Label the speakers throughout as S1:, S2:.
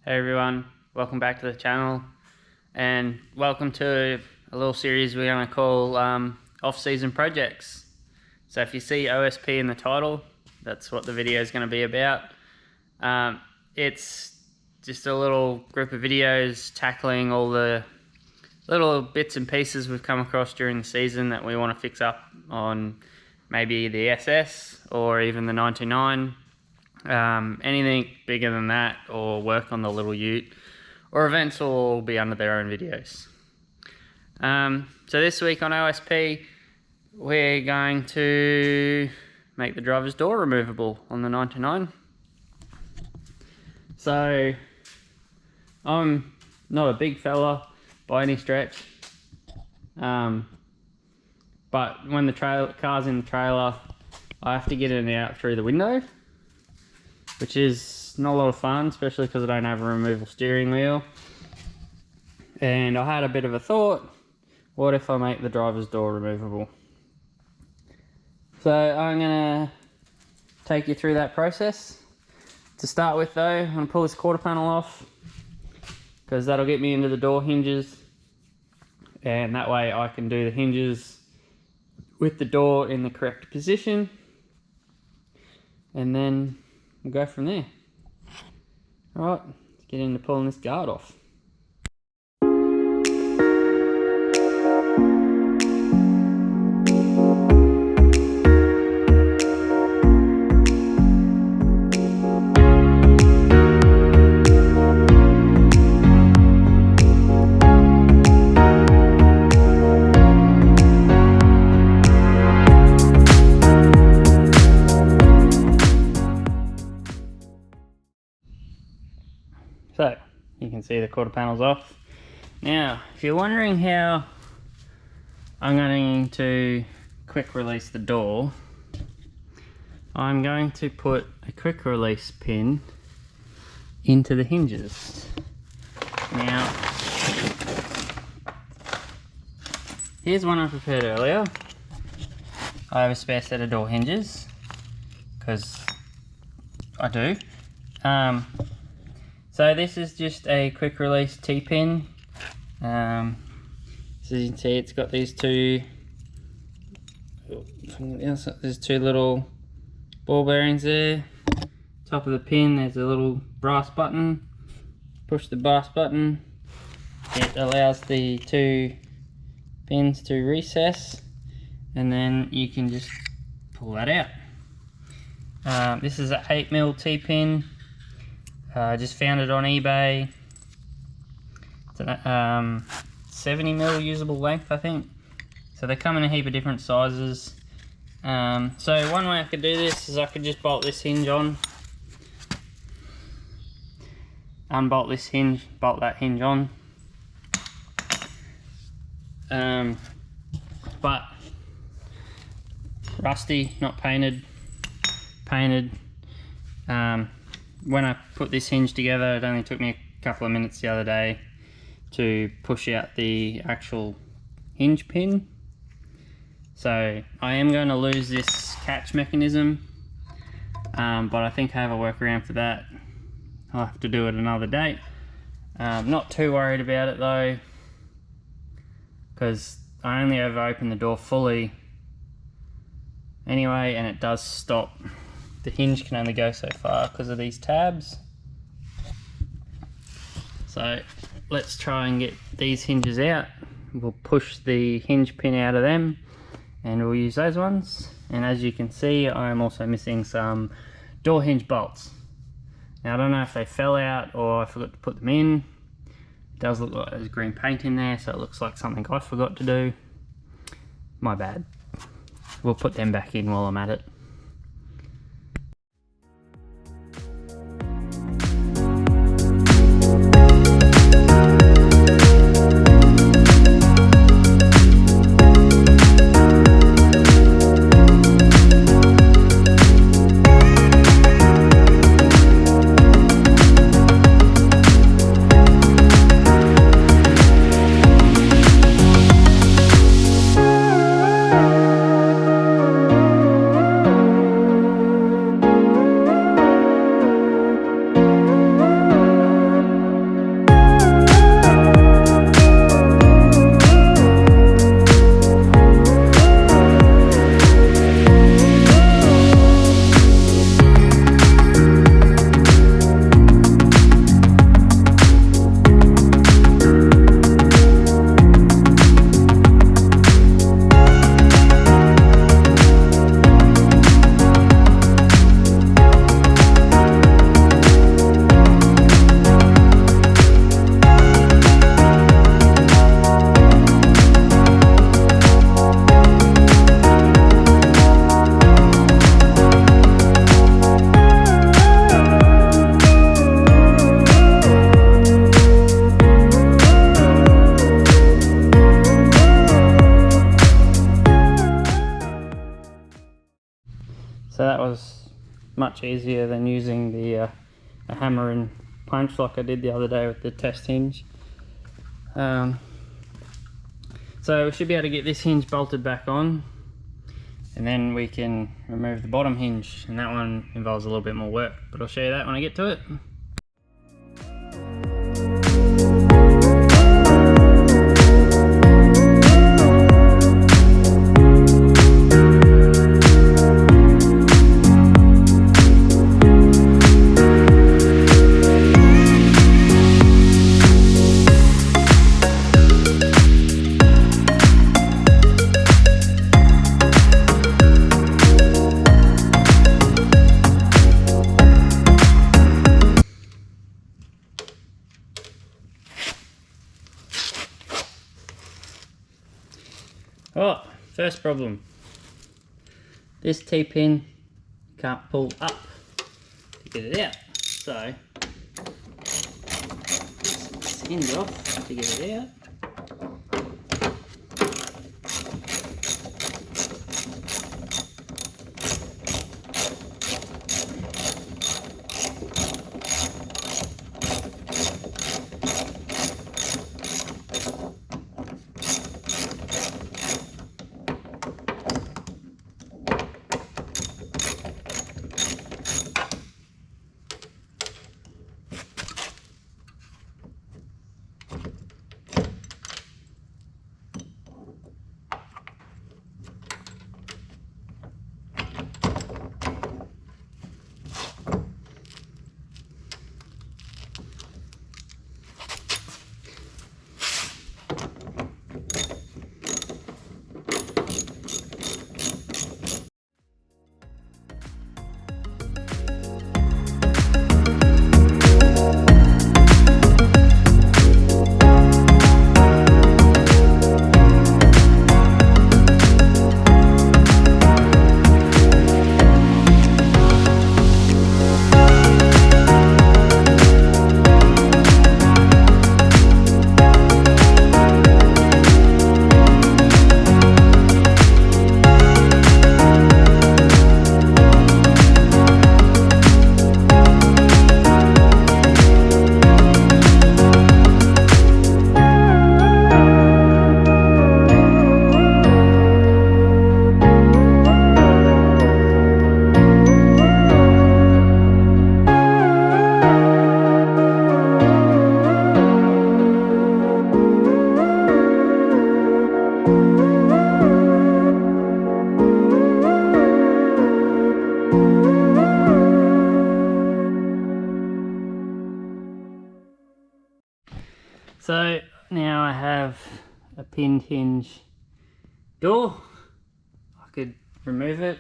S1: Hey everyone, welcome back to the channel and welcome to a little series we're going to call off-season projects. So if you see OSP in the title, that's what the video is going to be about. It's just a little group of videos tackling all the little bits and pieces we've come across during the season that we want to fix up on maybe the SS or even the 99. Anything bigger than that, or work on the little ute, or events will all be under their own videos. So this week on OSP, we're going to make the driver's door removable on the 99. So I'm not a big fella by any stretch, but when the car's in the trailer, I have to get in and out through the window, which is not a lot of fun, especially because I don't have a removable steering wheel. And I had a bit of a thought, what if I make the driver's door removable? So I'm gonna take you through that process. To start with though, I'm gonna pull this quarter panel off, because that'll get me into the door hinges, and that way I can do the hinges with the door in the correct position, and then we'll go from there. Alright, let's get into pulling this guard off. So, you can see the quarter panel's off. Now, if you're wondering how I'm going to quick release the door, I'm going to put a quick release pin into the hinges. Now, here's one I prepared earlier. I have a spare set of door hinges, because I do. So this is just a quick release T-pin. So you can see it's got these two, there's two little ball bearings there. Top of the pin there's a little brass button. Push the brass button, it allows the two pins to recess, and then you can just pull that out. This is an 8mm T-pin. I just found it on eBay. It's a 70mm usable length, I think. So they come in a heap of different sizes. So one way I could do this is I could just bolt this hinge on. Unbolt this hinge, bolt that hinge on. But rusty, not painted. Painted. When I put this hinge together, it only took me a couple of minutes the other day to push out the actual hinge pin. So I am going to lose this catch mechanism, but I think I have a workaround for that. I'll have to do it another day. Not too worried about it though, because I only ever open the door fully anyway, and it does stop. The hinge can only go so far because of these tabs. So let's try and get these hinges out. We'll push the hinge pin out of them and we'll use those ones. And as you can see, I'm also missing some door hinge bolts. Now I don't know if they fell out or I forgot to put them in. It does look like there's green paint in there, so it looks like something I forgot to do. My bad. We'll put them back in while I'm at it. much easier than using the a hammer and punch like I did the other day with the test hinge. So we should be able to get this hinge bolted back on, and then we can remove the bottom hinge, and that one involves a little bit more work, but I'll show you that when I get to it. Oh, first problem. This T-pin you can't pull up to get it out. So, this hinge off to get it out. So now I have a pinned hinge door. I could remove it.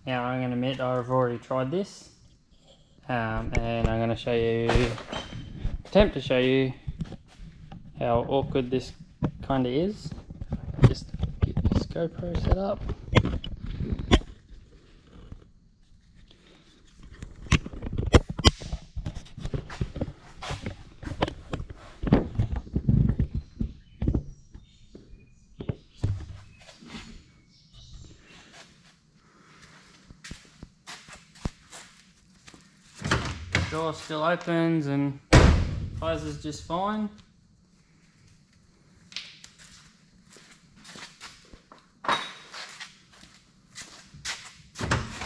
S1: Now I'm going to admit I've already tried this, and I'm going to show you, attempt to show you how awkward this kind of is. Just get this GoPro set up. Door still opens and closes just fine.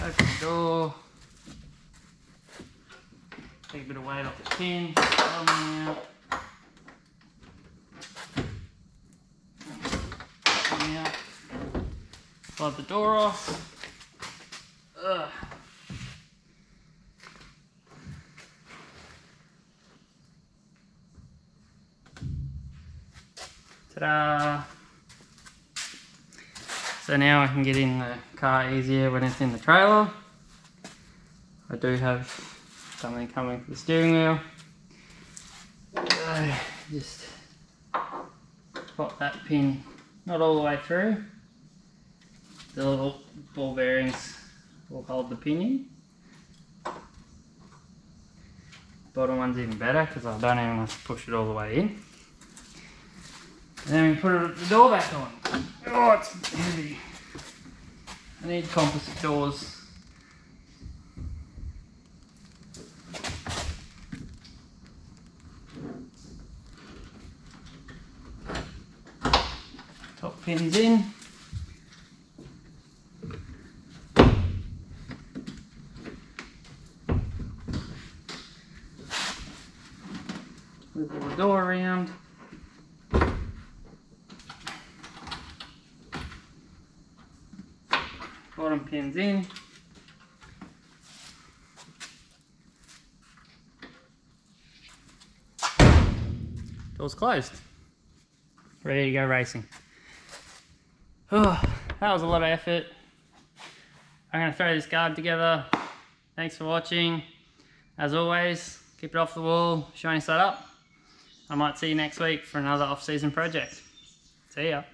S1: Open the door. Take a bit of weight off the pin. Out. Slide the door off. Ugh. Ta-da! So now I can get in the car easier when it's in the trailer. I do have something coming for the steering wheel. Just pop that pin not all the way through. The little ball bearings will hold the pin in. Bottom one's even better because I don't even have to push it all the way in. And then we put the door back on. Oh, it's heavy. I need composite doors. pins in. Wiggle the door around. Bottom pins in. Door's closed. Ready to go racing. Oh, that was a lot of effort. I'm going to throw this guard together. Thanks for watching. As always, keep it off the wall, shiny side up. I might see you next week for another off-season project. See ya.